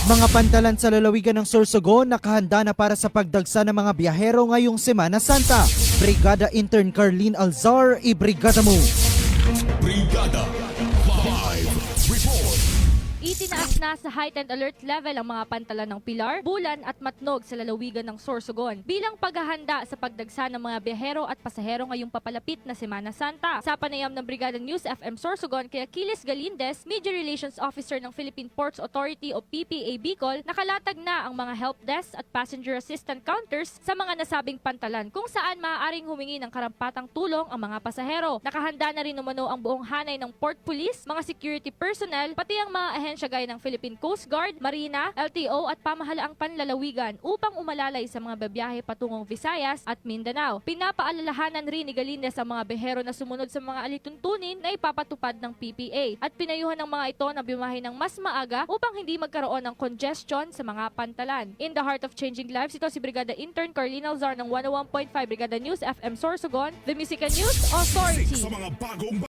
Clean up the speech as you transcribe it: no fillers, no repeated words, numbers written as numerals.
Mga pantalan sa lalawigan ng Sorsogon nakahanda na para sa pagdagsa ng mga biyahero ngayong Semana Santa. Brigada Intern Carlene Alzar, ibrigada mo! Brigada 5 Report. Itinaas na sa heightened alert level ang mga pantalan ng Pilar, Bulan at Matnog sa lalawigan ng Sorsogon bilang paghahanda sa pagdagsa ng mga biyahero at pasahero ngayong papalapit na Semana Santa. Sa panayam ng Brigada News FM Sorsogon kay Achilles Galindez, Media Relations Officer ng Philippine Ports Authority o PPA Bicol, nakalatag na ang mga help desk at passenger assistant counters sa mga nasabing pantalan kung saan maaaring humingi ng karampatang tulong ang mga pasahero. Nakahanda na rin umano ang buong hanay ng Port Police, mga security personnel, pati ang mga ahensya gaya ng Philippine Coast Guard, Marina, LTO at pamahalaang panlalawigan upang umalalay sa mga babiyahe patungong Visayas at Mindanao. Pinapaalalahanan rin ni Galindez ang mga behero na sumunod sa mga alituntunin na ipapatupad ng PPA at pinayuhan ng mga ito na biyahe ng mas maaga upang hindi magkaroon ng congestion sa mga pantalan. In the heart of changing lives, ito si Brigada Intern Carlene Alzar ng 101.5 Brigada News FM Sorsogon, The Music and News Authority. Sa mga bagong